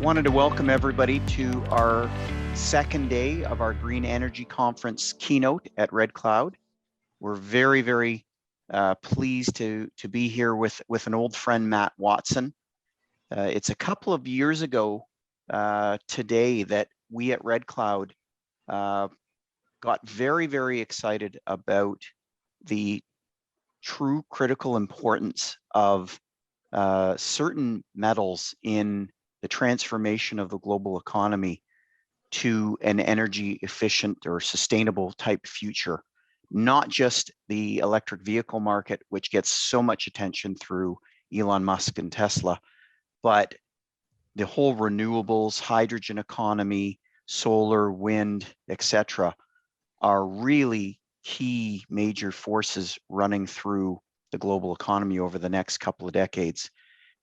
Wanted to welcome everybody to our second day of our Green Energy Conference keynote at Red Cloud. We're very pleased to be here with an old friend, Matt Watson. It's a couple of years ago today that we at Red Cloud got very excited about the true critical importance of certain metals in the transformation of the global economy to an energy efficient or sustainable type future. Not just the electric vehicle market, which gets so much attention through Elon Musk and Tesla, but the whole renewables, hydrogen economy, solar, wind, etc., are really key major forces running through the global economy over the next couple of decades.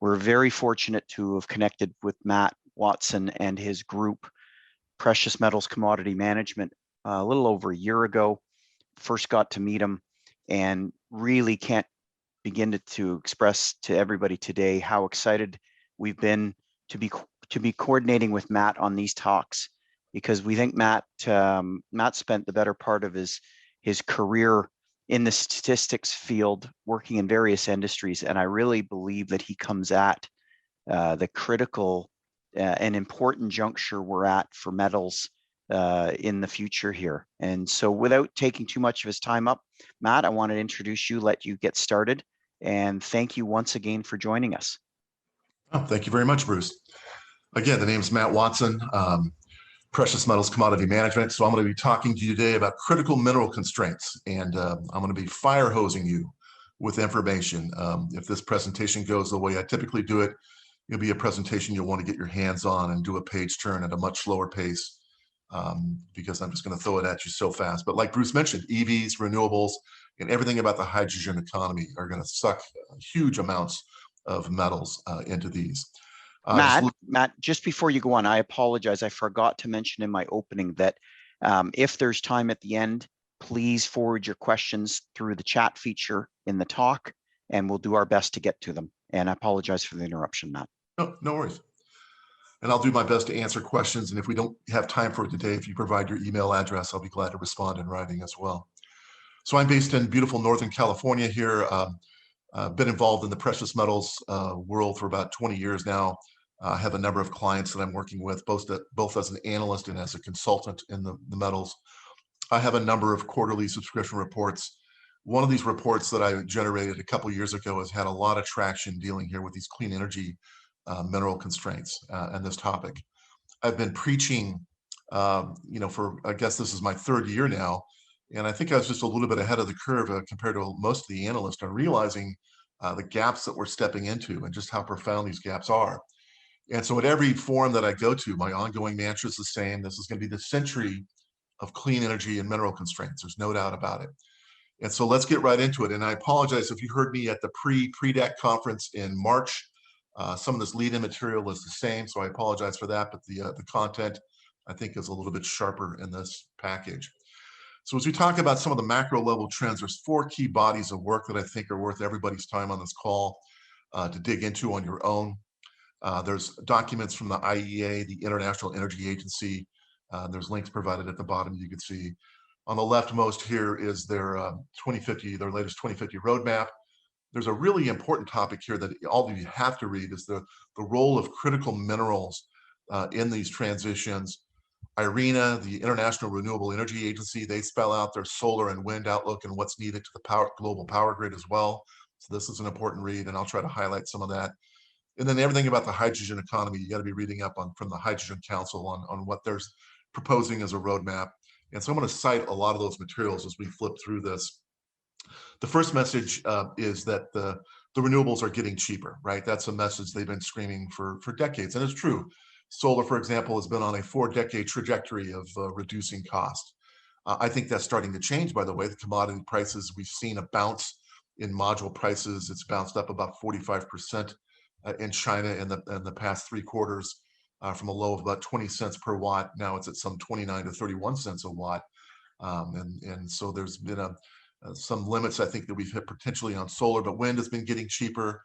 We're very fortunate to have connected with Matt Watson and his group, Precious Metals Commodity Management, a little over a year ago. First got to meet him, and really can't begin to express to everybody today how excited we've been to be coordinating with Matt on these talks, because we think Matt spent the better part of his career in the statistics field, working in various industries, and I really believe that he comes at the critical and important juncture we're at for metals in the future here. And so without taking too much of his time up, Matt, I want to introduce you, let you get started, and thank you once again for joining us. Oh, thank you very much, Bruce. Again, the name is Matt Watson, Precious Metals Commodity Management. So I'm going to be talking to you today about critical mineral constraints, and I'm going to be fire hosing you with information. If this presentation goes the way I typically do it, it'll be a presentation you'll want to get your hands on and do a page turn at a much slower pace, because I'm just going to throw it at you so fast. But like Bruce mentioned, EVs, renewables, and everything about the hydrogen economy are going to suck huge amounts of metals into these. Matt, just before you go on, I apologize. I forgot to mention in my opening that if there's time at the end, please forward your questions through the chat feature in the talk, and we'll do our best to get to them. And I apologize for the interruption, Matt. No worries. And I'll do my best to answer questions. And if we don't have time for it today, if you provide your email address, I'll be glad to respond in writing as well. So I'm based in beautiful Northern California here. Been involved in the precious metals world for about 20 years now. I have a number of clients that I'm working with, both as an analyst and as a consultant in the metals. I have a number of quarterly subscription reports. One of these reports that I generated a couple years ago has had a lot of traction dealing here with these clean energy mineral constraints and this topic. I've been preaching, for, I guess this is my third year now, and I think I was just a little bit ahead of the curve compared to most of the analysts on realizing the gaps that we're stepping into and just how profound these gaps are. And so at every forum that I go to, my ongoing mantra is the same. This is going to be the century of clean energy and mineral constraints. There's no doubt about it. And so let's get right into it. And I apologize if you heard me at the pre-DAC conference in March. Some of this lead-in material is the same, so I apologize for that. But the content, I think, is a little bit sharper in this package. So as we talk about some of the macro level trends, there's 4 key bodies of work that I think are worth everybody's time on this call to dig into on your own. There's documents from the IEA, the International Energy Agency. There's links provided at the bottom you can see. On the leftmost here is their latest 2050 roadmap. There's a really important topic here that all of you have to read, is the role of critical minerals in these transitions. IRENA, the International Renewable Energy Agency, they spell out their solar and wind outlook and what's needed to the global power grid as well. So this is an important read, and I'll try to highlight some of that. And then everything about the hydrogen economy, you got to be reading up on from the Hydrogen Council on what they're proposing as a roadmap. And so I'm going to cite a lot of those materials as we flip through this. The first message is that the renewables are getting cheaper, right? That's a message they've been screaming for decades, and it's true. Solar, for example, has been on a 4-decade trajectory of reducing cost. I think that's starting to change, by the way. The commodity prices, we've seen a bounce in module prices. It's bounced up about 45% in China in the past 3 quarters, from a low of about 20 cents per watt. Now it's at some 29 to 31 cents a watt. And so there's been some limits, I think, that we've hit potentially on solar, but wind has been getting cheaper.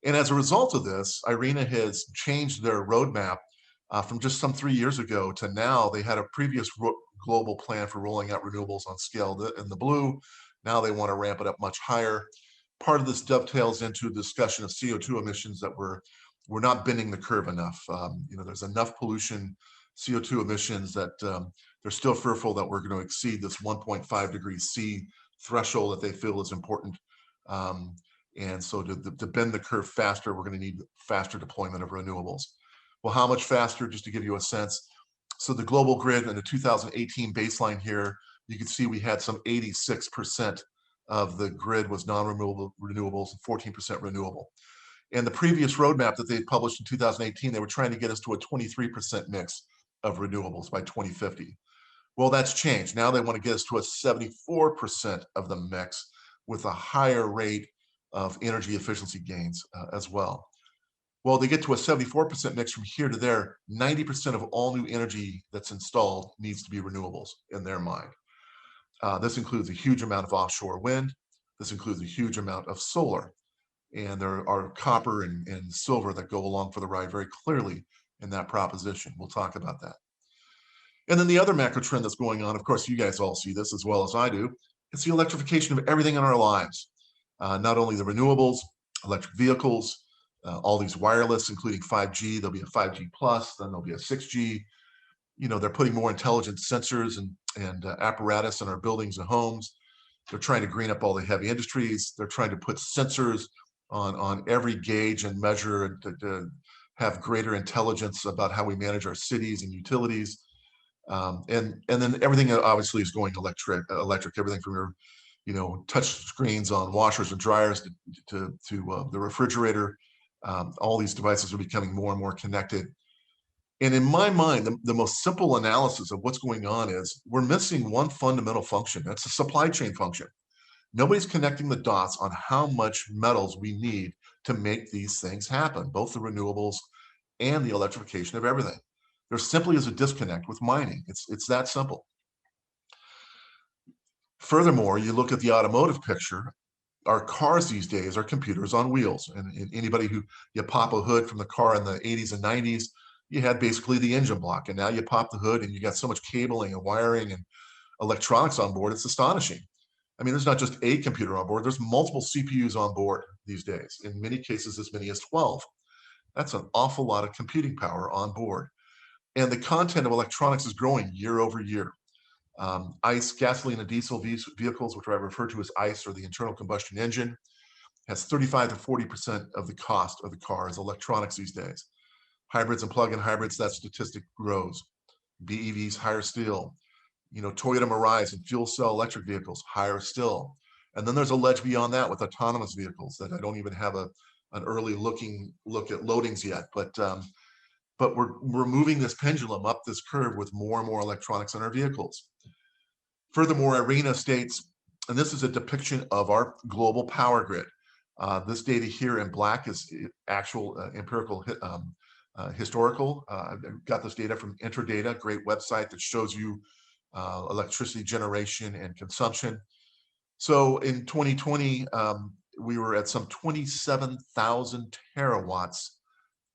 And as a result of this, IRENA has changed their roadmap From just some 3 years ago to now, they had a previous global plan for rolling out renewables on scale in the blue. Now they want to ramp it up much higher. Part of this dovetails into the discussion of CO2 emissions that we're not bending the curve enough. There's enough pollution, CO2 emissions that they're still fearful that we're going to exceed this 1.5 degrees C threshold that they feel is important. And so to bend the curve faster, we're going to need faster deployment of renewables. Well, how much faster? Just to give you a sense. So the global grid in the 2018 baseline here, you can see we had some 86% of the grid was non-renewable renewables and 14% renewable. And the previous roadmap that they published in 2018, they were trying to get us to a 23% mix of renewables by 2050. Well, that's changed. Now they want to get us to a 74% of the mix with a higher rate of energy efficiency gains as well. Well, they get to a 74% mix from here to there. 90% of all new energy that's installed needs to be renewables in their mind. This includes a huge amount of offshore wind. This includes a huge amount of solar. And there are copper and silver that go along for the ride very clearly in that proposition. We'll talk about that. And then the other macro trend that's going on, of course, you guys all see this as well as I do, it's the electrification of everything in our lives. Not only the renewables, electric vehicles, all these wireless, including 5G. There'll be a 5G plus, then there'll be a 6G. They're putting more intelligent sensors and apparatus in our buildings and homes. They're trying to green up all the heavy industries. They're trying to put sensors on every gauge and measure to have greater intelligence about how we manage our cities and utilities. And then everything obviously is going electric. Everything from your touch screens on washers and dryers to the refrigerator. All these devices are becoming more and more connected. And in my mind, the most simple analysis of what's going on is we're missing one fundamental function. That's the supply chain function. Nobody's connecting the dots on how much metals we need to make these things happen, both the renewables and the electrification of everything. There simply is a disconnect with mining. It's that simple. Furthermore, you look at the automotive picture, our cars these days are computers on wheels. And anybody who, you pop a hood from the car in the 80s and 90s, you had basically the engine block. And now you pop the hood and you got so much cabling and wiring and electronics on board, it's astonishing. I mean, there's not just a computer on board, there's multiple CPUs on board these days. In many cases, as many as 12. That's an awful lot of computing power on board. And the content of electronics is growing year over year. ICE, gasoline and diesel vehicles, which I refer to as ICE or the internal combustion engine, has 35 to 40% of the cost of the car is electronics these days. Hybrids and plug-in hybrids, that statistic grows. BEVs, higher still. Toyota Mirais and fuel cell electric vehicles, higher still. And then there's a ledge beyond that with autonomous vehicles that I don't even have an early look at loadings yet. But we're moving this pendulum up this curve with more and more electronics in our vehicles. Furthermore, IRENA states, and this is a depiction of our global power grid. This data here in black is actual empirical historical. I got this data from Interdata, great website that shows you electricity generation and consumption. So in 2020, we were at some 27,000 terawatts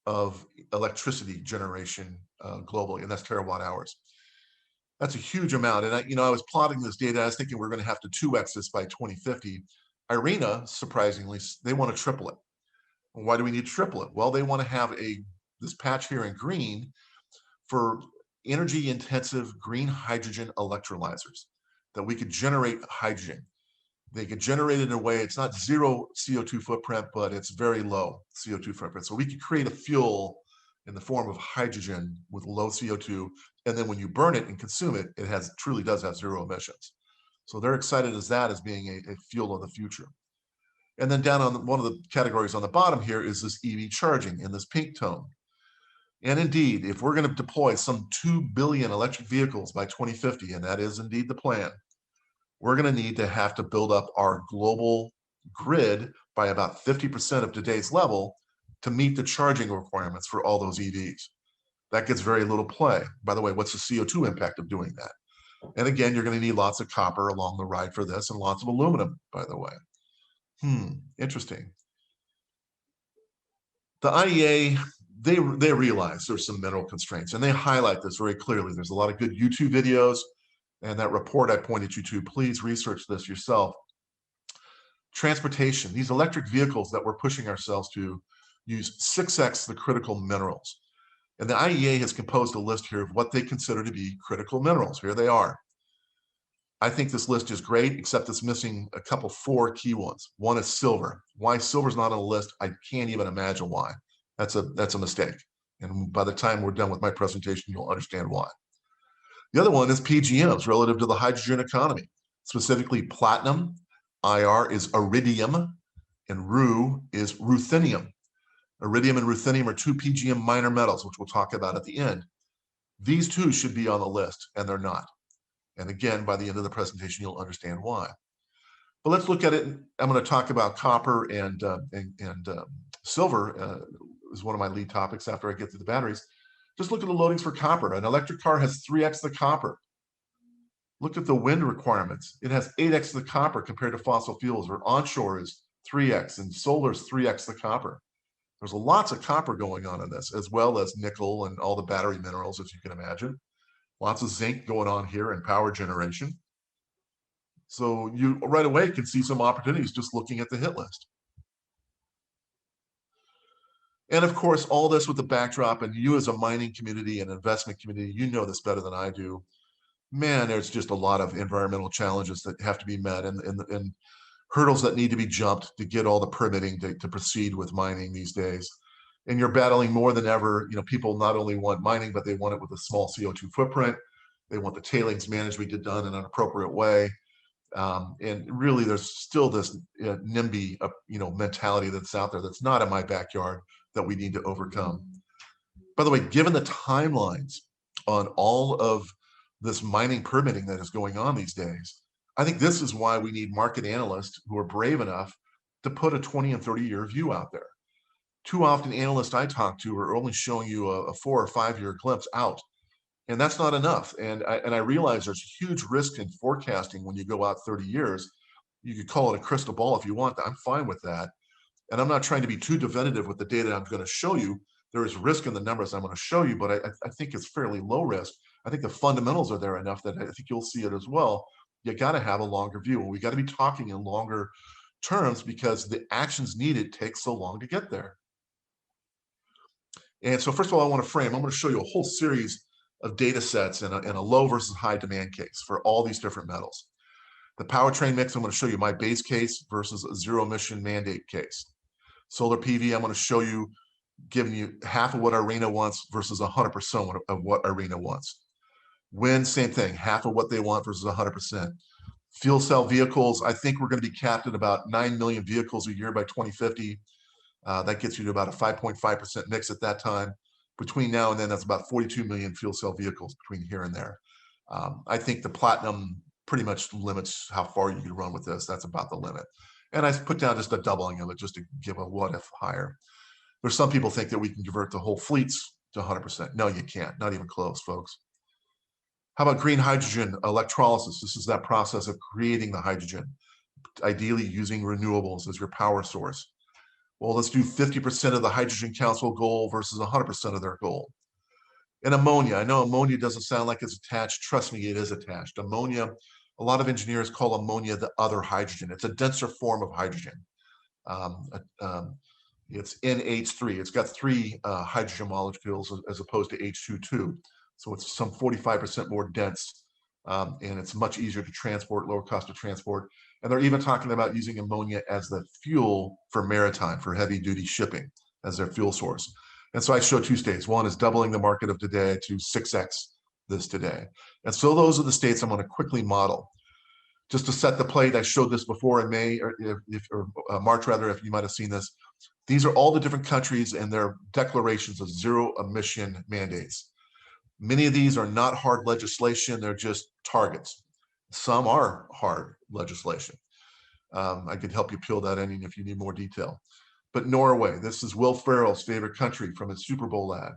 of electricity generation globally, and that's terawatt hours. That's a huge amount. And I was plotting this data. I was thinking we're going to have to 2x this by 2050. IRENA, surprisingly, they want to triple it. Why do we need to triple it? Well, they want to have this patch here in green for energy intensive green hydrogen electrolyzers that we could generate hydrogen. They could generate it in a way, it's not zero CO2 footprint, but it's very low CO2 footprint. So we could create a fuel in the form of hydrogen with low CO2. And then when you burn it and consume it, it truly does have zero emissions. So they're excited as that as being a fuel of the future. And then down on one of the categories on the bottom here is this EV charging in this pink tone. And indeed, if we're going to deploy some 2 billion electric vehicles by 2050, and that is indeed the plan, we're going to need to have to build up our global grid by about 50% of today's level to meet the charging requirements for all those EVs. That gets very little play. By the way, what's the CO2 impact of doing that? And again, you're going to need lots of copper along the ride for this and lots of aluminum, by the way. Interesting. The IEA they realize there's some mineral constraints, and they highlight this very clearly. There's a lot of good YouTube videos, and that report I pointed you to, please research this yourself. Transportation, these electric vehicles that we're pushing ourselves to use 6x the critical minerals. And the IEA has composed a list here of what they consider to be critical minerals. Here they are. I think this list is great, except it's missing a couple, 4 key ones. One is silver. Why silver's not on the list, I can't even imagine why. That's a mistake. And by the time we're done with my presentation, you'll understand why. The other one is PGMs relative to the hydrogen economy, specifically platinum. IR is iridium, and Ru is ruthenium. Iridium and ruthenium are 2 PGM minor metals, which we'll talk about at the end. These 2 should be on the list, and they're not. And again, by the end of the presentation, you'll understand why. But let's look at it. I'm going to talk about copper and silver is one of my lead topics after I get to the batteries. Just look at the loadings for copper. An electric car has 3x the copper. Look at the wind requirements. It has 8x the copper compared to fossil fuels, where onshore is 3x and solar is 3x the copper. There's lots of copper going on in this, as well as nickel and all the battery minerals, as you can imagine. Lots of zinc going on here in power generation. So you right away can see some opportunities just looking at the hit list. And of course, all this with the backdrop, and you as a mining community and investment community, you know this better than I do. Man, there's just a lot of environmental challenges that have to be met and hurdles that need to be jumped to get all the permitting to proceed with mining these days. And you're battling more than ever. You know, people not only want mining, but they want it with a small CO2 footprint. They want the tailings management done in an appropriate way. And really, there's still this NIMBY, mentality that's out there that's not in my backyard that we need to overcome. By the way, given the timelines on all of this mining permitting that is going on these days, I think this is why we need market analysts who are brave enough to put a 20 and 30-year view out there. Too often, analysts I talk to are only showing you a 4 or 5 year glimpse out, and that's not enough. And I realize there's huge risk in forecasting when you go out 30 years. You could call it a crystal ball if you want. I'm fine with that. And I'm not trying to be too definitive with the data I'm going to show you. There is risk in the numbers I'm going to show you, but I think it's fairly low risk. I think the fundamentals are there enough that I think you'll see it as well. You got to have a longer view, and we got to be talking in longer terms because the actions needed take so long to get there. And so first of all, I'm going to show you a whole series of data sets in a low versus high demand case for all these different metals. The powertrain mix, I'm going to show you my base case versus a zero emission mandate case. Solar PV, I'm going to show you, giving you half of what Arena wants versus 100% of what Arena wants. Wind, same thing, half of what they want versus 100%. Fuel cell vehicles, I think we're going to be capped at about 9 million vehicles a year by 2050. That gets you to about a 5.5% mix at that time. Between now and then, that's about 42 million fuel cell vehicles between here and there. I think the platinum pretty much limits how far you can run with this. That's about the limit. And I put down just a doubling of it just to give a what if higher. There's some people think that we can convert the whole fleets to 100%. No, you can't, not even close, folks. How about green hydrogen electrolysis? This is that process of creating the hydrogen, ideally using renewables as your power source. Well, let's do 50% of the Hydrogen Council goal versus 100% of their goal. And ammonia, I know ammonia doesn't sound like it's attached. Trust me, it is attached. Ammonia, a lot of engineers call ammonia the other hydrogen. It's a denser form of hydrogen. It's NH3. It's got 3 hydrogen molecules as opposed to H2. So it's some 45% more dense, and it's much easier to transport, lower cost of transport. And they're even talking about using ammonia as the fuel for maritime, for heavy duty shipping as their fuel source. And so I show 2 states. One is doubling the market of today to 6x this today. And so those are the states I'm going to quickly model. Just to set the plate, I showed this before in May, or March rather, if you might have seen this. These are all the different countries and their declarations of zero emission mandates. Many of these are not hard legislation, they're just targets. Some are hard legislation. I could help you peel that onion if you need more detail. But Norway, this is Will Ferrell's favorite country from his Super Bowl ad,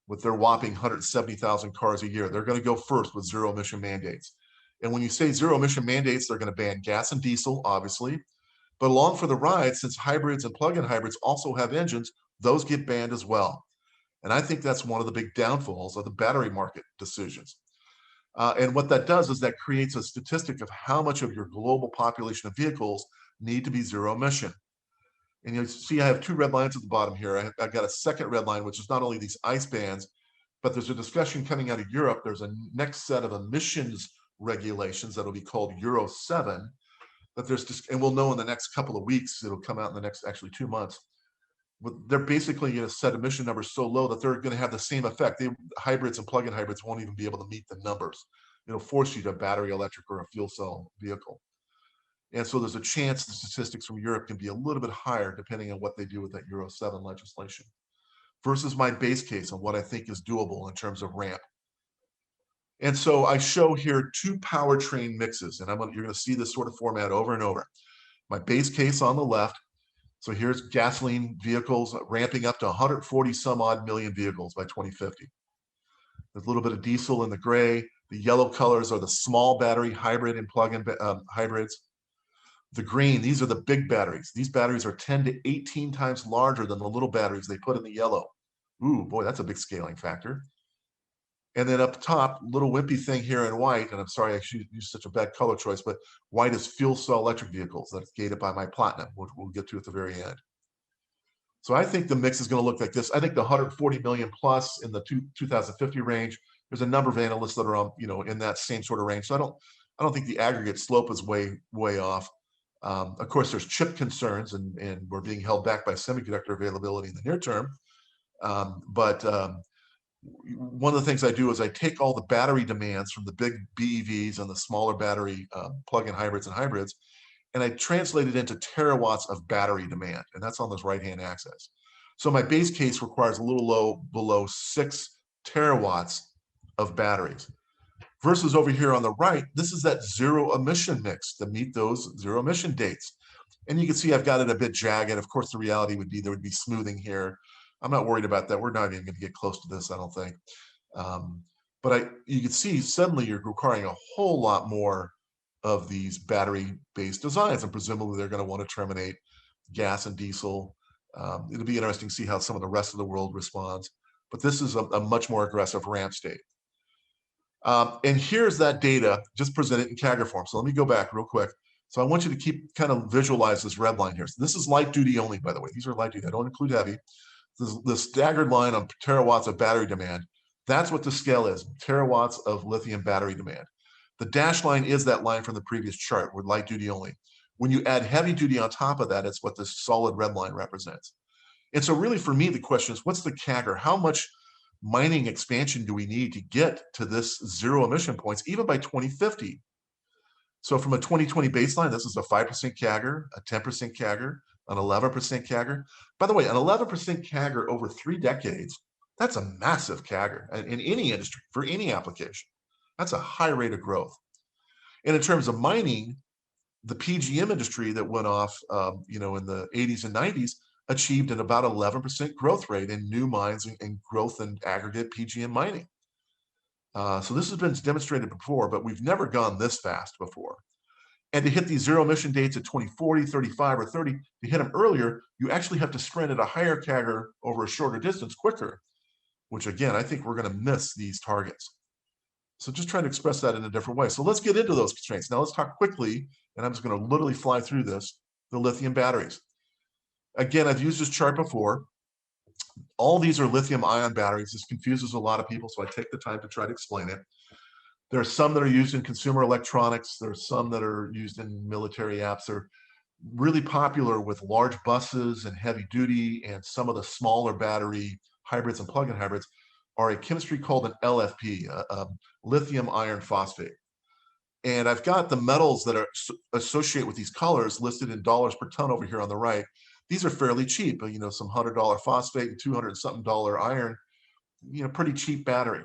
with their whopping 170,000 cars a year. They're going to go first with zero emission mandates. And when you say zero emission mandates, they're going to ban gas and diesel, obviously. But along for the ride, since hybrids and plug-in hybrids also have engines, those get banned as well. And I think that's one of the big downfalls of the battery market decisions. And what that does is that creates a statistic of how much of your global population of vehicles need to be zero emission. And you see, I have two red lines at the bottom here. I've got a second red line, which is not only these ICE bands, but there's a discussion coming out of Europe. There's a next set of emissions regulations that'll be called Euro 7. That there's just, and we'll know in the next couple of weeks, it'll come out in the next actually 2 months. But they're basically going to set emission numbers so low that they're going to have the same effect. Hybrids and plug-in hybrids won't even be able to meet the numbers. It'll force you to battery electric or a fuel cell vehicle. And so there's a chance the statistics from Europe can be a little bit higher depending on what they do with that Euro 7 legislation versus my base case on what I think is doable in terms of ramp. And so I show here two powertrain mixes, and you're going to see this sort of format over and over. My base case on the left. So here's gasoline vehicles ramping up to 140 some odd million vehicles by 2050. There's a little bit of diesel in the gray. The yellow colors are the small battery hybrid and plug-in hybrids. The green, these are the big batteries. These batteries are 10 to 18 times larger than the little batteries they put in the yellow. Ooh, boy, that's a big scaling factor. And then up top, little wimpy thing here in white, and I'm sorry I used such a bad color choice, but white is fuel cell electric vehicles. That's gated by my platinum, which we'll get to at the very end. So I think the mix is going to look like this. I think the 140 million plus in the 2050 range. There's a number of analysts that are on, in that same sort of range. So I don't think the aggregate slope is way off. Of course, there's chip concerns, and we're being held back by semiconductor availability in the near term. But one of the things I do is I take all the battery demands from the big BEVs and the smaller battery plug-in hybrids and hybrids, and I translate it into terawatts of battery demand, and that's on this right-hand axis. So my base case requires a little below 6 terawatts of batteries. Versus over here on the right, this is that zero emission mix to meet those zero emission dates. And you can see I've got it a bit jagged. Of course, the reality would be there would be smoothing here. I'm not worried about that. We're not even going to get close to this, I don't think. But you can see suddenly you're requiring a whole lot more of these battery-based designs, and presumably they're going to want to terminate gas and diesel. It'll be interesting to see how some of the rest of the world responds. But this is a much more aggressive ramp state. And here's that data just presented in CAGR form. So let me go back real quick. So I want you to keep kind of visualize this red line here. So this is light duty only, by the way. These are light duty. I don't include heavy. The staggered line on terawatts of battery demand. That's what the scale is, terawatts of lithium battery demand. The dashed line is that line from the previous chart with light duty only. When you add heavy duty on top of that, it's what this solid red line represents. And so really for me, the question is, what's the CAGR? How much mining expansion do we need to get to this zero emission points, even by 2050? So from a 2020 baseline, this is a 5% CAGR, a 10% CAGR, an 11% CAGR. By the way, an 11% CAGR over 3 decades, that's a massive CAGR in any industry, for any application. That's a high rate of growth. And in terms of mining, the PGM industry that went off, in the 80s and 90s, achieved an about 11% growth rate in new mines and growth in aggregate PGM mining. So this has been demonstrated before, but we've never gone this fast before. And to hit these zero emission dates at 2040, 35, or 30, to hit them earlier, you actually have to sprint at a higher CAGR over a shorter distance quicker, which again, I think we're going to miss these targets. So just trying to express that in a different way. So let's get into those constraints. Now let's talk quickly, and I'm just going to literally fly through this, the lithium batteries. Again, I've used this chart before. All these are lithium-ion batteries. This confuses a lot of people, so I take the time to try to explain it. There are some that are used in consumer electronics. There are some that are used in military apps. They're really popular with large buses and heavy duty, and some of the smaller battery hybrids and plug-in hybrids are a chemistry called an LFP, lithium iron phosphate. And I've got the metals that are associated with these colors listed in dollars per ton over here on the right. These are fairly cheap, some $100 phosphate and $200-something iron, pretty cheap battery.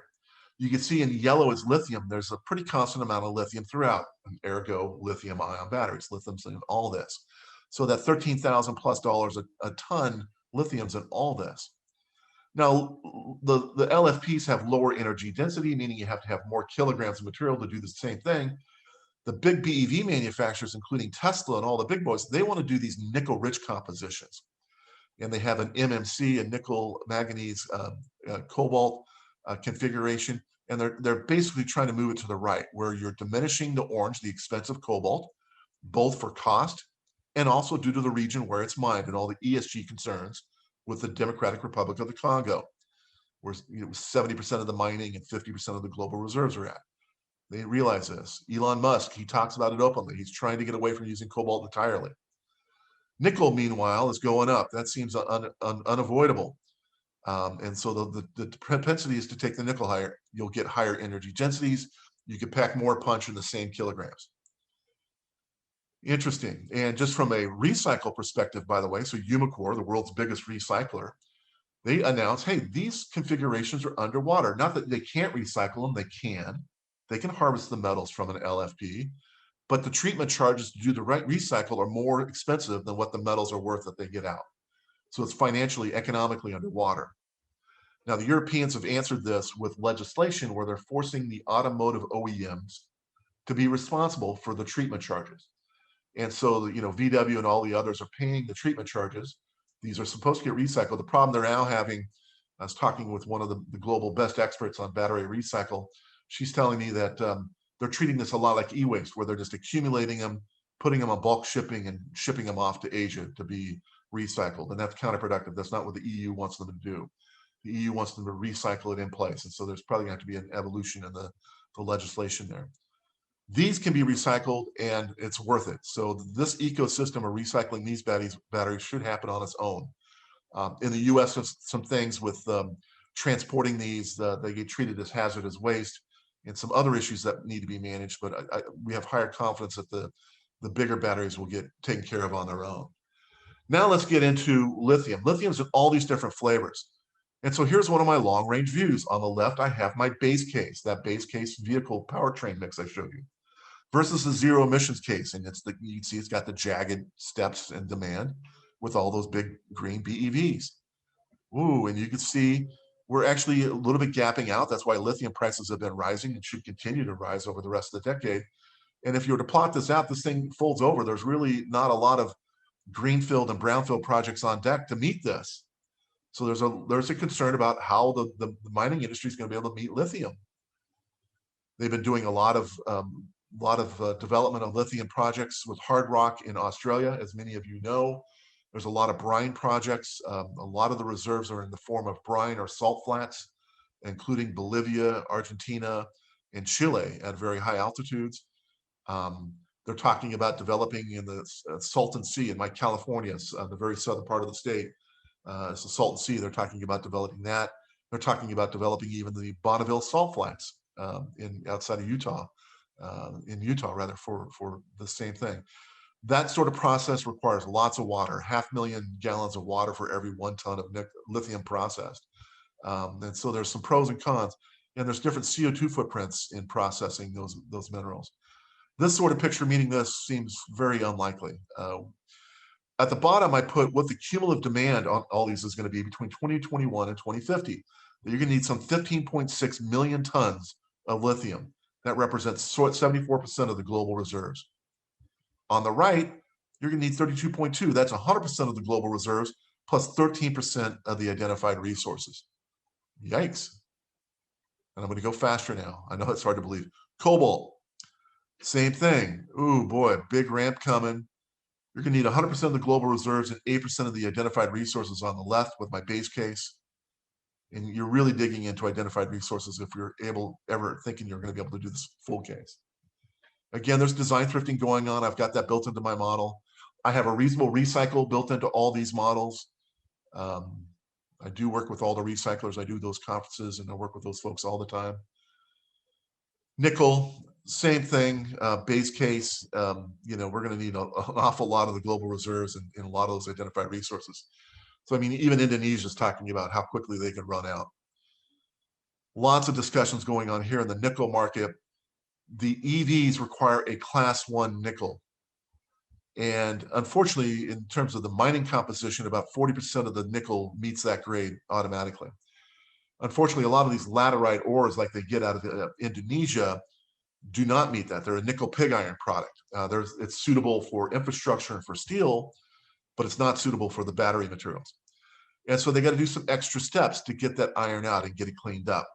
You can see in yellow is lithium. There's a pretty constant amount of lithium throughout, ergo lithium-ion batteries, lithium's in all this. So that $13,000+ a ton lithium's in all this. Now, the LFPs have lower energy density, meaning you have to have more kilograms of material to do the same thing. The big BEV manufacturers, including Tesla and all the big boys, they want to do these nickel-rich compositions. And they have an MMC, a nickel manganese cobalt configuration, and they're basically trying to move it to the right, where you're diminishing the orange, the expensive cobalt, both for cost and also due to the region where it's mined and all the ESG concerns with the Democratic Republic of the Congo, where 70% of the mining and 50% of the global reserves are at. They realize this. Elon Musk, he talks about it openly. He's trying to get away from using cobalt entirely. Nickel, meanwhile, is going up. That seems unavoidable. And so the propensity is to take the nickel higher. You'll get higher energy densities. You can pack more punch in the same kilograms. Interesting. And just from a recycle perspective, by the way, so Umicore, the world's biggest recycler, they announced, hey, these configurations are underwater. Not that they can't recycle them, they can. They can harvest the metals from an LFP, but the treatment charges to do the right recycle are more expensive than what the metals are worth that they get out. So it's financially, economically underwater. Now, the Europeans have answered this with legislation where they're forcing the automotive OEMs to be responsible for the treatment charges. And so, VW and all the others are paying the treatment charges. These are supposed to get recycled. The problem they're now having, I was talking with one of the global best experts on battery recycle. She's telling me that they're treating this a lot like e-waste, where they're just accumulating them, putting them on bulk shipping and shipping them off to Asia to be recycled. And that's counterproductive. That's not what the EU wants them to do. The EU wants them to recycle it in place. And so there's probably going to have to be an evolution in the legislation there. These can be recycled and it's worth it. So this ecosystem of recycling these batteries should happen on its own. In the US, some things with transporting these, they get treated as hazardous waste and some other issues that need to be managed, but we have higher confidence that the bigger batteries will get taken care of on their own. Now let's get into lithium. Lithium's in all these different flavors. And so here's one of my long-range views. On the left, I have my base case, that base case vehicle powertrain mix I showed you, versus the zero emissions case. And you can see it's got the jagged steps and demand with all those big green BEVs. Ooh, and you can see we're actually a little bit gapping out. That's why lithium prices have been rising and should continue to rise over the rest of the decade. And if you were to plot this out, this thing folds over. There's really not a lot of greenfield and brownfield projects on deck to meet this. So there's a concern about how the mining industry is going to be able to meet lithium. They've been doing a lot of development of lithium projects with hard rock in Australia, as many of you know. There's a lot of brine projects. A lot of the reserves are in the form of brine or salt flats, including Bolivia, Argentina, and Chile at very high altitudes. They're talking about developing in the Salton Sea in California, the very southern part of the state. It's the Salton Sea. They're talking about developing that. They're talking about developing even the Bonneville salt flats outside of Utah, for the same thing. That sort of process requires lots of water, 500,000 gallons of water for every 1 ton of lithium processed. And so there's some pros and cons, and there's different CO2 footprints in processing those minerals. This sort of picture meaning this seems very unlikely. At the bottom, I put what the cumulative demand on all these is going to be between 2021 and 2050. You're going to need some 15.6 million tons of lithium. That represents 74% of the global reserves. On the right, you're going to need 32.2. That's 100% of the global reserves, plus 13% of the identified resources. Yikes. And I'm going to go faster now. I know it's hard to believe. Cobalt, same thing. Ooh, boy, big ramp coming. You're going to need 100% of the global reserves and 8% of the identified resources on the left with my base case. And you're really digging into identified resources if you're ever thinking you're going to be able to do this full case. Again, there's design thrifting going on. I've got that built into my model. I have a reasonable recycle built into all these models. I do work with all the recyclers. I do those conferences and I work with those folks all the time. Nickel, same thing, base case. We're going to need an awful lot of the global reserves and a lot of those identified resources. So, I mean, even Indonesia is talking about how quickly they can run out. Lots of discussions going on here in the nickel market. The EVs require a class 1 nickel. And unfortunately, in terms of the mining composition, about 40% of the nickel meets that grade automatically. Unfortunately, a lot of these laterite ores like they get out of Indonesia do not meet that. They're a nickel pig iron product. It's suitable for infrastructure and for steel, but it's not suitable for the battery materials. And so they got to do some extra steps to get that iron out and get it cleaned up.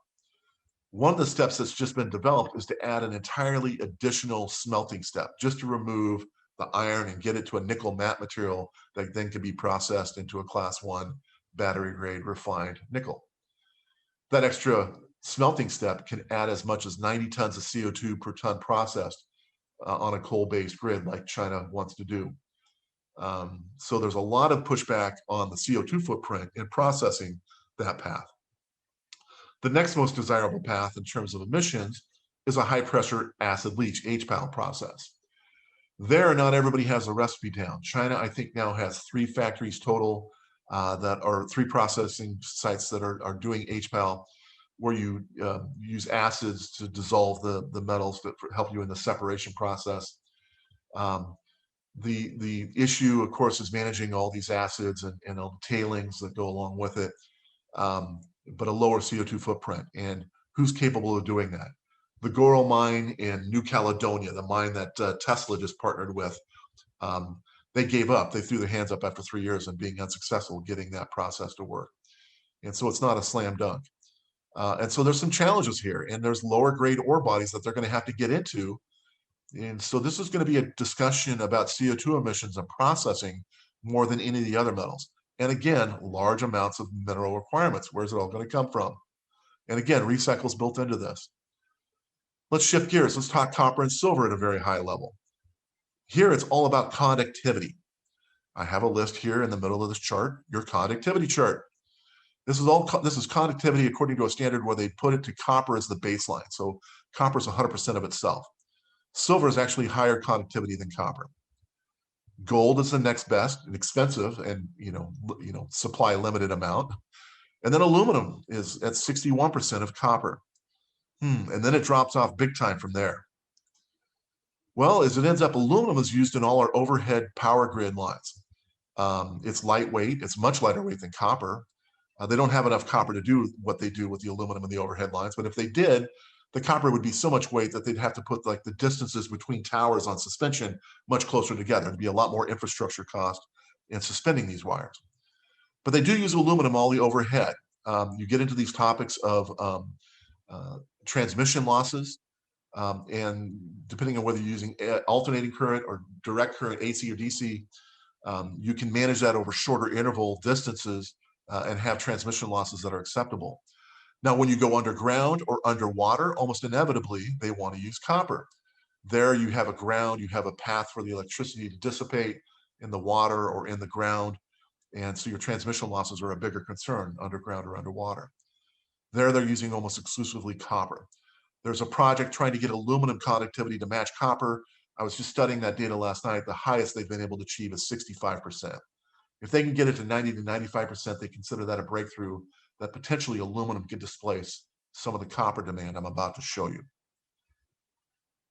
One of the steps that's just been developed is to add an entirely additional smelting step just to remove the iron and get it to a nickel matte material that then can be processed into a class 1 battery grade refined nickel. That extra smelting step can add as much as 90 tons of CO2 per ton processed on a coal-based grid like China wants to do. So there's a lot of pushback on the CO2 footprint in processing that path. The next most desirable path in terms of emissions is a high pressure acid leach HPAL process. There, not everybody has a recipe down. China, I think, now has 3 factories total that are 3 processing sites that are doing HPAL, where you use acids to dissolve the metals that help you in the separation process. The issue, of course, is managing all these acids and all the tailings that go along with it, but a lower CO2 footprint. And who's capable of doing that? The Goral mine in New Caledonia, the mine that Tesla just partnered with, they gave up. They threw their hands up after 3 years and being unsuccessful getting that process to work. And so it's not a slam dunk. And so there's some challenges here, and there's lower grade ore bodies that they're going to have to get into. And so this is going to be a discussion about CO2 emissions and processing more than any of the other metals. And again, large amounts of mineral requirements. Where's it all going to come from? And again, recycle's built into this. Let's shift gears. Let's talk copper and silver at a very high level. Here, it's all about conductivity. I have a list here in the middle of this chart, your conductivity chart. This is conductivity according to a standard where they put it to copper as the baseline. So copper is 100% of itself. Silver is actually higher conductivity than copper. Gold is the next best and expensive and supply limited amount. And then aluminum is at 61% of copper. And then it drops off big time from there. Well, as it ends up, aluminum is used in all our overhead power grid lines. It's lightweight. It's much lighter weight than copper. They don't have enough copper to do what they do with the aluminum in the overhead lines. But if they did, the copper would be so much weight that they'd have to put like the distances between towers on suspension much closer together. There'd be a lot more infrastructure cost in suspending these wires. But they do use aluminum all the overhead. You get into these topics of transmission losses, and depending on whether you're using alternating current or direct current, AC or DC, you can manage that over shorter interval distances and have transmission losses that are acceptable. Now, when you go underground or underwater, almost inevitably, they want to use copper. There you have a ground, you have a path for the electricity to dissipate in the water or in the ground. And so your transmission losses are a bigger concern underground or underwater. There, they're using almost exclusively copper. There's a project trying to get aluminum conductivity to match copper. I was just studying that data last night. The highest they've been able to achieve is 65%. If they can get it to 90 to 95%, they consider that a breakthrough that potentially aluminum could displace some of the copper demand I'm about to show you.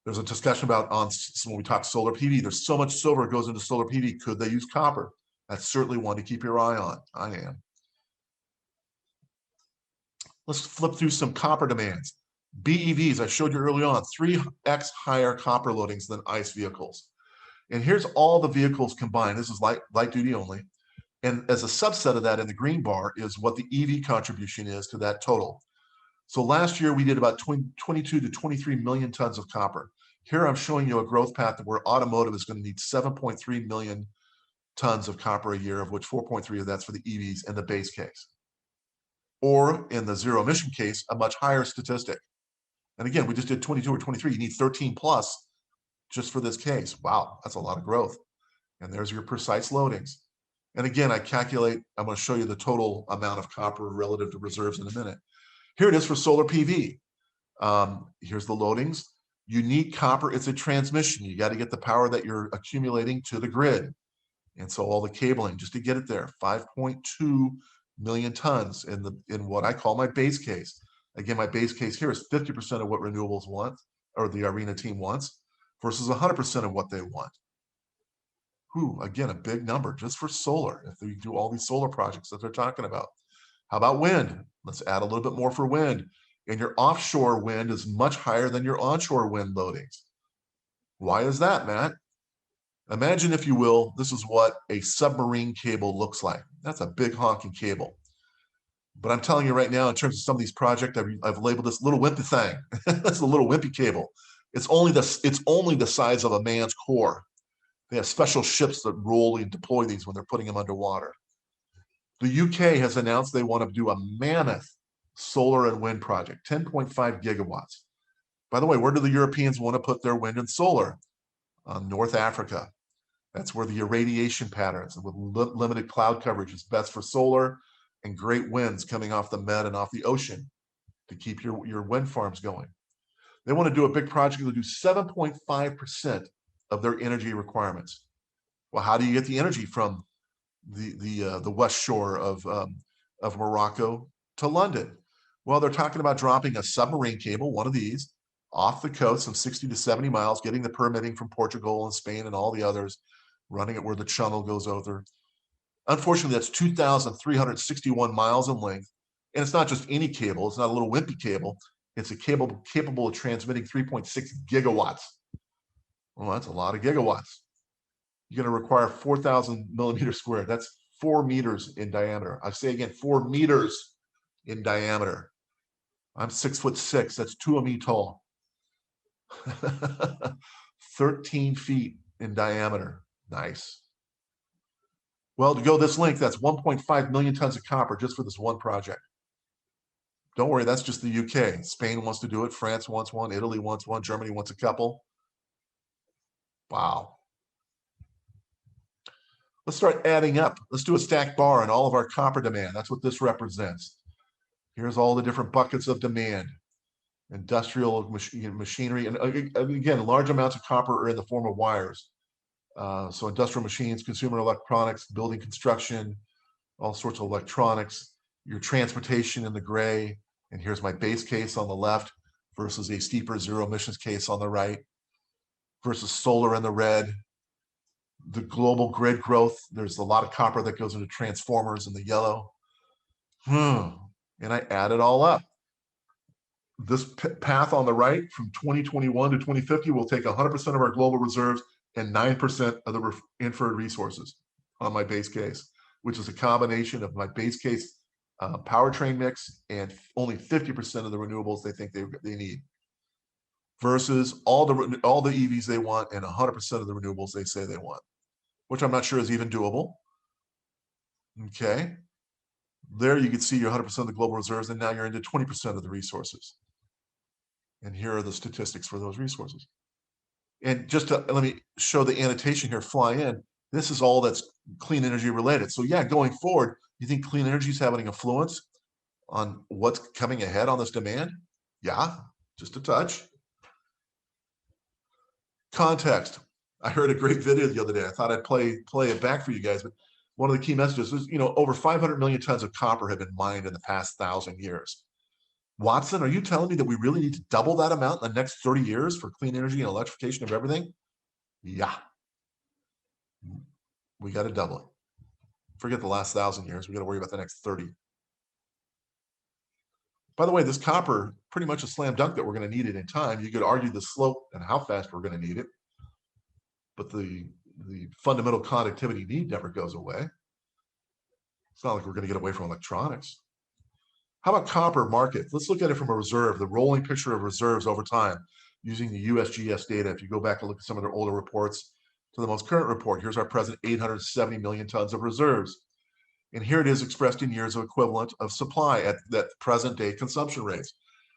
There's a discussion about when we talk solar PV, there's so much silver goes into solar PV. Could they use copper? That's certainly one to keep your eye on. I am. Let's flip through some copper demands. BEVs, I showed you early on, 3x higher copper loadings than ICE vehicles. And here's all the vehicles combined. This is light duty only. And as a subset of that in the green bar is what the EV contribution is to that total. So last year we did about 22 to 23 million tons of copper. Here I'm showing you a growth path where automotive is going to need 7.3 million tons of copper a year, of which 4.3 of that's for the EVs in the base case. Or in the zero emission case, a much higher statistic. And again, we just did 22 or 23. You need 13 plus just for this case. Wow, that's a lot of growth. And there's your precise loadings. And again, I'm going to show you the total amount of copper relative to reserves in a minute. Here it is for solar PV. Here's the loadings. You need copper. It's a transmission. You got to get the power that you're accumulating to the grid. And so all the cabling just to get it there, 5.2 million tons in what I call my base case. Again, my base case here is 50% of what Renewables want, or the ARENA team wants, versus 100% of what they want. Again, a big number just for solar, if we do all these solar projects that they're talking about. How about wind? Let's add a little bit more for wind. And your offshore wind is much higher than your onshore wind loadings. Why is that, Matt? Imagine, if you will, this is what a submarine cable looks like. That's a big honking cable. But I'm telling you right now, in terms of some of these projects, I've labeled this little wimpy thing. That's a little wimpy cable. It's only the size of a man's core. They have special ships that roll and deploy these when they're putting them underwater. The UK has announced they want to do a Mammoth solar and wind project, 10.5 gigawatts. By the way, where do the Europeans want to put their wind and solar? North Africa. That's where the irradiation patterns and with limited cloud coverage is best for solar, and great winds coming off the Med and off the ocean to keep your wind farms going. They want to do a big project to do 7.5% of their energy requirements. Well, how do you get the energy from the west shore of Morocco to London? Well, they're talking about dropping a submarine cable, one of these, off the coast of 60 to 70 miles, getting the permitting from Portugal and Spain and all the others, running it where the channel goes over. Unfortunately, that's 2,361 miles in length. And it's not just any cable. It's not a little wimpy cable. It's a cable capable of transmitting 3.6 gigawatts. Well, that's a lot of gigawatts. You're going to require 4,000 millimeters squared. That's 4 meters in diameter. I say again, 4 meters in diameter. I'm 6'6". That's 2 of me tall. 13 feet in diameter. Nice. Well, to go this length, that's 1.5 million tons of copper just for this one project. Don't worry, that's just the UK. Spain wants to do it. France wants one. Italy wants one. Germany wants a couple. Wow. Let's start adding up. Let's do a stacked bar on all of our copper demand. That's what this represents. Here's all the different buckets of demand. Industrial machinery. And again, large amounts of copper are in the form of wires. So industrial machines, consumer electronics, building construction, all sorts of electronics, your transportation in the gray. And here's my base case on the left versus a steeper zero emissions case on the right versus solar in the red. The global grid growth, there's a lot of copper that goes into transformers in the yellow. And I add it all up. This path on the right from 2021 to 2050 will take 100% of our global reserves and 9% of the inferred resources on my base case, which is a combination of my base case powertrain mix and only 50% of the renewables they think they need, versus all the EVs they want and 100% of the renewables they say they want, which I'm not sure is even doable. Okay, there you can see your 100% of the global reserves, and now you're into 20% of the resources. And here are the statistics for those resources. And just to let me show the annotation here, fly in. This is all that's clean energy related. So yeah, going forward, you think clean energy is having an influence on what's coming ahead on this demand? Yeah, just a touch. Context. I heard a great video the other day. I thought I'd play it back for you guys, but one of the key messages is, over 500 million tons of copper have been mined in the past 1,000 years. Watson, are you telling me that we really need to double that amount in the next 30 years for clean energy and electrification of everything? Yeah. We got to double it. Forget the last 1,000 years. We got to worry about the next 30. By the way, this copper, pretty much a slam dunk that we're going to need it in time. You could argue the slope and how fast we're going to need it, but the fundamental conductivity need never goes away. It's not like we're going to get away from electronics. How about copper market? Let's look at it from a reserve, the rolling picture of reserves over time using the USGS data. If you go back and look at some of their older reports to the most current report, here's our present 870 million tons of reserves. And here it is expressed in years of equivalent of supply at that present day consumption rates.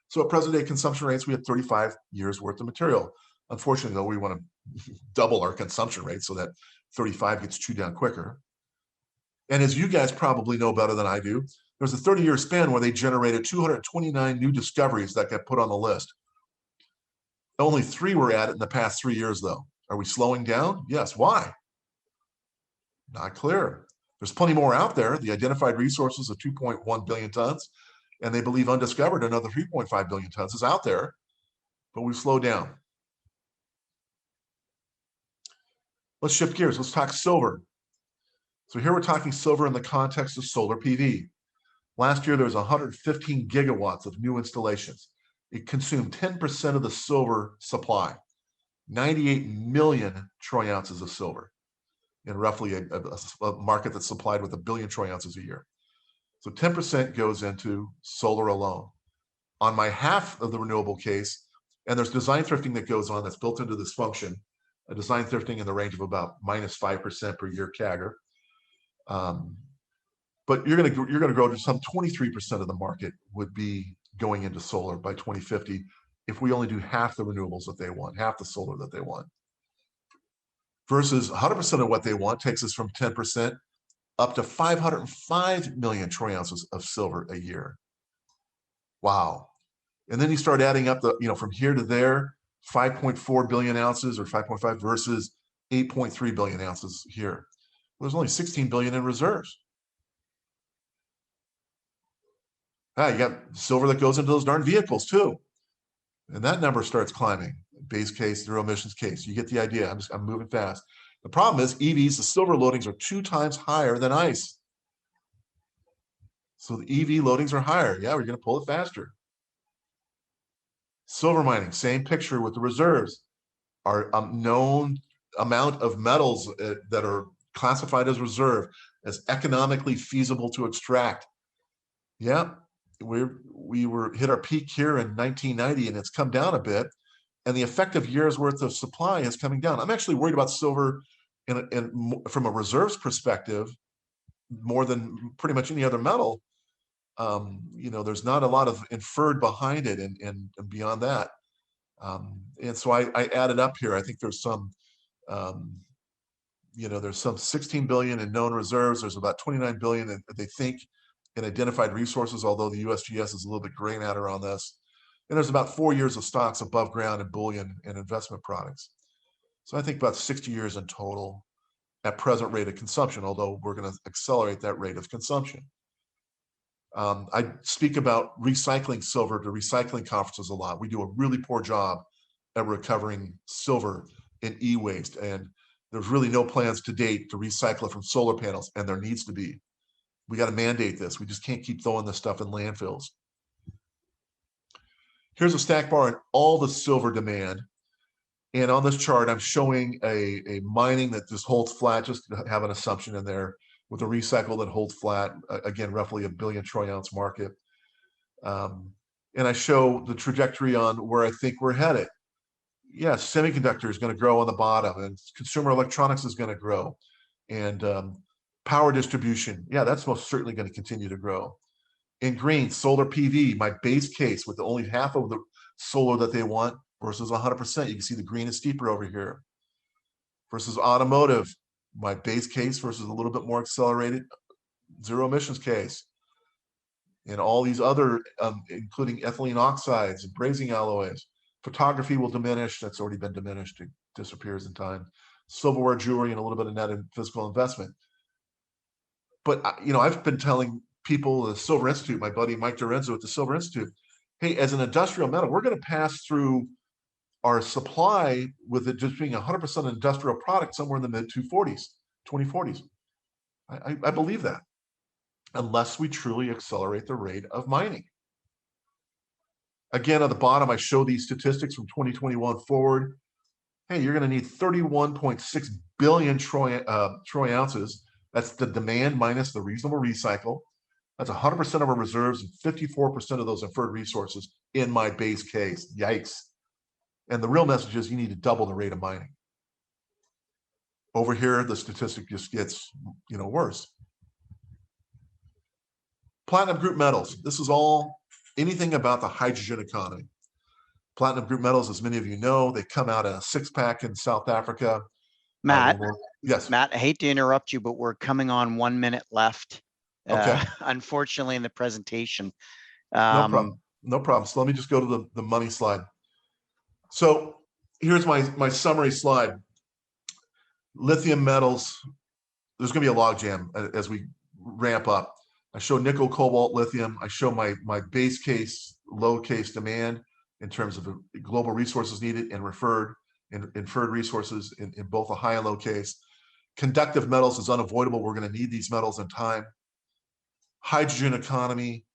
So at present day consumption rates, we have 35 years worth of material. Unfortunately, though, we want to double our consumption rate so that 35 gets chewed down quicker. And as you guys probably know better than I do, there's a 30-year span where they generated 229 new discoveries that got put on the list. Only 3 were added in the past 3 years, though. Are we slowing down? Yes. Why? Not clear. There's plenty more out there. The identified resources of 2.1 billion tons, and they believe undiscovered another 3.5 billion tons is out there, but we've slowed down. Let's shift gears. Let's talk silver. So here we're talking silver in the context of solar PV. Last year, there was 115 gigawatts of new installations. It consumed 10% of the silver supply. 98 million troy ounces of silver in roughly a market that's supplied with 1 billion troy ounces a year. So 10% goes into solar alone. On my half of the renewable case, and there's design thrifting that goes on that's built into this function, a design thrifting in the range of about -5% per year CAGR. But you're going to grow to some 23% of the market would be going into solar by 2050 if we only do half the renewables that they want, half the solar that they want. Versus 100% of what they want takes us from 10% up to 505 million troy ounces of silver a year. Wow. And then you start adding up the, from here to there, 5.4 billion ounces or 5.5 versus 8.3 billion ounces here. Well, there's only 16 billion in reserves. You got silver that goes into those darn vehicles too. And that number starts climbing. Base case, zero emissions case. You get the idea. I'm moving fast. The problem is EVs, the silver loadings are 2 times higher than ICE. So the EV loadings are higher. Yeah, we're going to pull it faster. Silver mining, same picture with the reserves. Our known amount of metals that are classified as reserve as economically feasible to extract. Yeah, we were hit our peak here in 1990 and it's come down a bit. And the effective year's worth of supply is coming down. I'm actually worried about silver from a reserves perspective more than pretty much any other metal. There's not a lot of inferred behind it and beyond that. And so I added up here. I think there's some, there's some 16 billion in known reserves. There's about 29 billion that they think in identified resources, although the USGS is a little bit gray matter on this. And there's about 4 years of stocks above ground in bullion and investment products. So I think about 60 years in total at present rate of consumption, although we're going to accelerate that rate of consumption. I speak about recycling silver to recycling conferences a lot. We do a really poor job at recovering silver in e-waste, and there's really no plans to date to recycle it from solar panels, and there needs to be. We got to mandate this. We just can't keep throwing this stuff in landfills. Here's a stack bar in all the silver demand. And on this chart, I'm showing a mining that just holds flat, just to have an assumption in there, with a recycle that holds flat, again, roughly 1 billion troy ounce market. And I show the trajectory on where I think we're headed. Yes, semiconductor is going to grow on the bottom, and consumer electronics is going to grow. And power distribution, yeah, that's most certainly going to continue to grow. In green, solar PV, my base case with only half of the solar that they want versus 100%. You can see the green is steeper over here. Versus automotive, my base case versus a little bit more accelerated zero emissions case. And all these other, including ethylene oxides and brazing alloys. Photography will diminish. That's already been diminished. It disappears in time. Silverware, jewelry, and a little bit of net and physical investment. But, I've been telling people, the Silver Institute, my buddy Mike Dorenzo at the Silver Institute, hey, as an industrial metal, we're going to pass through our supply with it just being 100% industrial product somewhere in the mid-2040s. I believe that, unless we truly accelerate the rate of mining. Again, at the bottom, I show these statistics from 2021 forward. Hey, you're going to need 31.6 billion troy ounces. That's the demand minus the reasonable recycle. That's 100% of our reserves and 54% of those inferred resources in my base case. Yikes. And the real message is you need to double the rate of mining. Over here, the statistic just gets, worse. Platinum group metals. This is all anything about the hydrogen economy. Platinum group metals, as many of you know, they come out in a 6-pack in South Africa. Matt, yes. Matt, I hate to interrupt you, but we're coming on 1 minute left. Okay. Unfortunately, in the presentation. No problem. No problem. So let me just go to the money slide. So here's my summary slide. Lithium metals, there's going to be a logjam as we ramp up. I show nickel, cobalt, lithium. I show my base case, low case demand in terms of the global resources needed and inferred resources in both a high and low case. Conductive metals is unavoidable. We're going to need these metals in time. Hydrogen economy.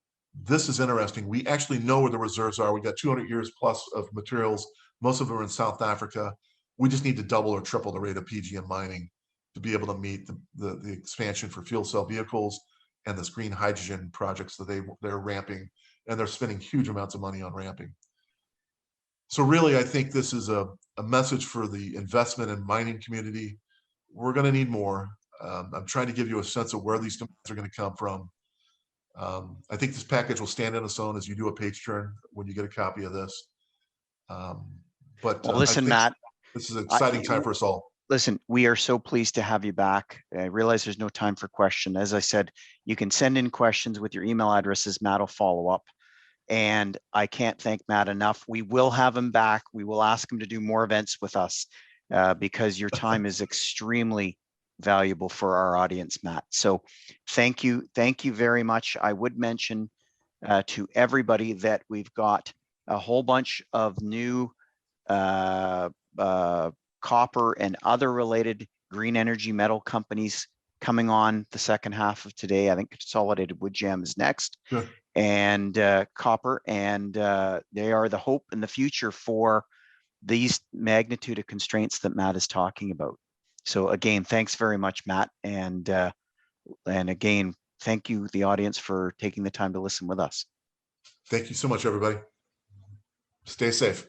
This is interesting. We actually know where the reserves are. We got 200 years plus of materials. Most of them are in South Africa. We just need to double or triple the rate of PGM mining to be able to meet the expansion for fuel cell vehicles and this green hydrogen projects that they're ramping, and they're spending huge amounts of money on ramping. So really, I think this is a message for the investment and mining community. We're going to need more. I'm trying to give you a sense of where these demands are going to come from. I think this package will stand on its own as you do a page turn when you get a copy of this. But Well, listen, I think Matt, this is an exciting time for us all. Listen, we are so pleased to have you back. I realize there's no time for question. As I said, you can send in questions with your email addresses. Matt will follow up. And I can't thank Matt enough. We will have him back. We will ask him to do more events with us because your time is extremely valuable for our audience, Matt. So thank you. Thank you very much. I would mention to everybody that we've got a whole bunch of new copper and other related green energy metal companies coming on the second half of today. I think Consolidated Wood Jam is next. Good. And copper, and they are the hope in the future for these magnitude of constraints that Matt is talking about. So again, thanks very much, Matt, and again, thank you, the audience, for taking the time to listen with us. Thank you so much, everybody. Stay safe.